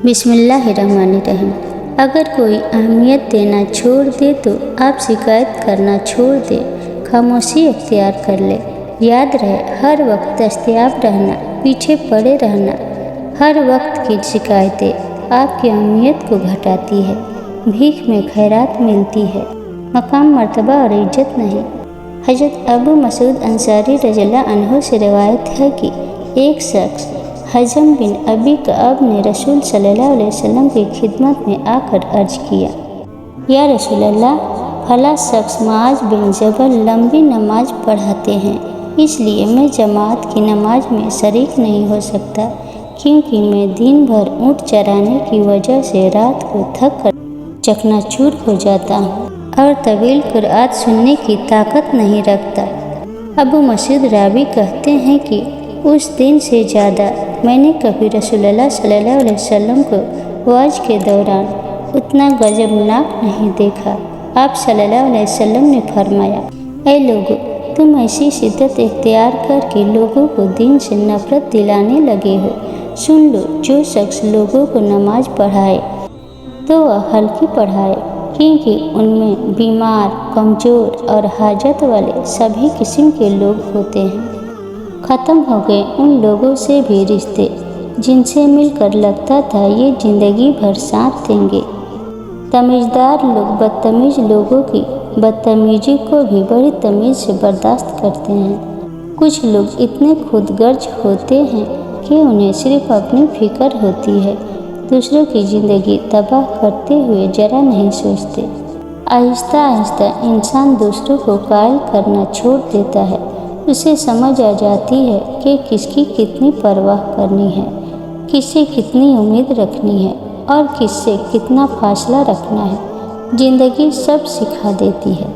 बिस्मिल्लाहिर्रहमानिर्रहीम। अगर कोई अहमियत देना छोड़ दे तो आप शिकायत करना छोड़ दे, खामोशी इख्तियार कर ले। याद रहे, हर वक्त दस्तयाब रहना, पीछे पड़े रहना, हर वक्त की शिकायतें आपकी अहमियत को घटाती है। भीख में खैरात मिलती है, मकाम, मर्तबा और इज्जत नहीं। हज़रत अबू मसूद अंसारी रज़ियल्लाहु अन्हु से रिवायत है कि एक शख्स हज़म बिन अबी कअब ने रसूल सल्लल्लाहु अलैहि वसल्लम की खिदमत में आकर अर्ज किया, या रसूल अल्लाह, फला शख्स मुआज़ बिन जबल लंबी नमाज पढ़ाते हैं, इसलिए मैं जमात की नमाज में शरीक नहीं हो सकता, क्योंकि मैं दिन भर ऊँट चराने की वजह से रात को थक कर चकनाचूर हो जाता हूँ और तवील क़ुरात सुनने की ताकत नहीं रखता। अबू मसूद रावी कहते हैं कि उस दिन से ज़्यादा मैंने कभी रसूलुल्लाह सल्लल्लाहु अलैहि वसल्लम को वाज के दौरान उतना गज़बनाक नहीं देखा। आप सल्लल्लाहु अलैहि वसल्लम ने फरमाया, ऐ लोगों, तुम ऐसी शिद्दत इख्तियार करके लोगों को दीन से नफ़रत दिलाने लगे हो। सुन लो, जो शख्स लोगों को नमाज पढ़ाए तो वह हल्की पढ़ाए, क्योंकि उनमें बीमार, कमज़ोर और हाजत वाले सभी किस्म के लोग होते हैं। ख़त्म हो गए उन लोगों से भी रिश्ते जिनसे मिलकर लगता था ये ज़िंदगी भर साथ देंगे। तमीज़दार लोग बदतमीज़ लोगों की बदतमीज़ी को भी बड़ी तमीज़ से बर्दाश्त करते हैं। कुछ लोग इतने खुदगर्ज होते हैं कि उन्हें सिर्फ अपनी फ़िक्र होती है, दूसरों की ज़िंदगी तबाह करते हुए ज़रा नहीं सोचते। आहिस्ता आहिस्ता इंसान दूसरों को कायल करना छोड़ देता है। उसे समझ आ जाती है कि किसकी कितनी परवाह करनी है, किससे कितनी उम्मीद रखनी है और किससे कितना फासला रखना है। ज़िंदगी सब सिखा देती है।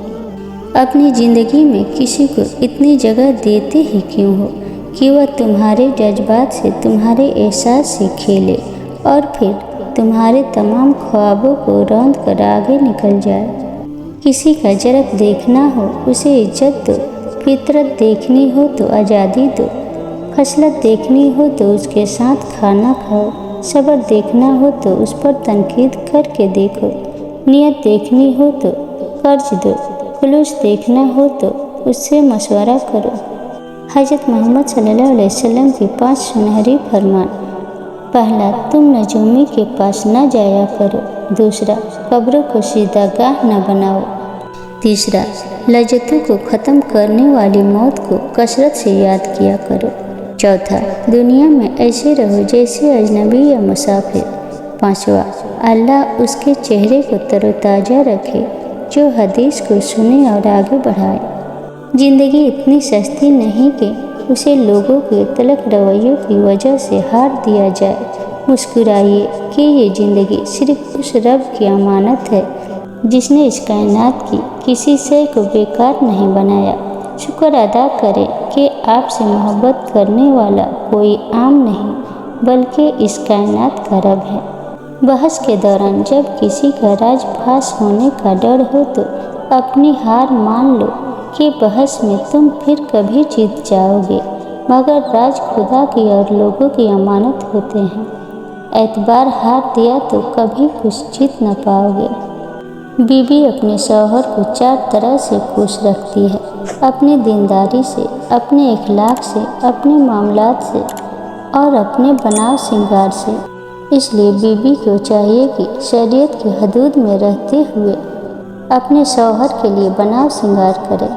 अपनी ज़िंदगी में किसी को इतनी जगह देते ही क्यों हो कि वह तुम्हारे जज्बात से, तुम्हारे एहसास से खेले और फिर तुम्हारे तमाम ख्वाबों को रौंद कर आगे निकल जाए। किसी का जरब देखना हो, उसे इज्जत दो। फितरत देखनी हो तो आज़ादी दो। खसलत देखनी हो तो उसके साथ खाना खाओ। सब्र देखना हो तो उस पर तनकीद करके देखो। नियत देखनी हो तो कर्ज दो। खुलूस देखना हो तो उससे मशवरा करो। हज़रत मोहम्मद सल्लल्लाहु अलैहि वसल्लम के 5 सुनहरी फरमान। पहला, तुम नजूमी के पास न जाया करो। दूसरा, कब्रों को सीधागाह न बनाओ। तीसरा, लज्जतों को ख़त्म करने वाली मौत को कसरत से याद किया करो। चौथा, दुनिया में ऐसे रहो जैसे अजनबी या मुसाफिर। पाँचवा, अल्लाह उसके चेहरे को तरोताज़ा रखे जो हदीस को सुने और आगे बढ़ाए। ज़िंदगी इतनी सस्ती नहीं कि उसे लोगों के तलख रवैयों की वजह से हार दिया जाए। मुस्कुराइए कि ये ज़िंदगी सिर्फ उस रब की अमानत है जिसने इस कायनात की किसी शय को बेकार नहीं बनाया। शुक्र अदा करें कि आपसे मोहब्बत करने वाला कोई आम नहीं बल्कि इस कायनात का रब है। बहस के दौरान जब किसी का राज फाश होने का डर हो तो अपनी हार मान लो कि बहस में तुम फिर कभी जीत जाओगे, मगर राज खुदा की और लोगों की अमानत होते हैं। एतबार हार दिया तो कभी कुछ जीत न पाओगे। बीवी अपने शौहर को 4 तरह से खुश रखती है, अपनी दीनदारी से, अपने इखलाक से, अपने मामलात से और अपने बनाव श्रृंगार से। इसलिए बीवी को चाहिए कि शरीयत की हदूद में रहते हुए अपने शौहर के लिए बनाव श्रृंगार करे।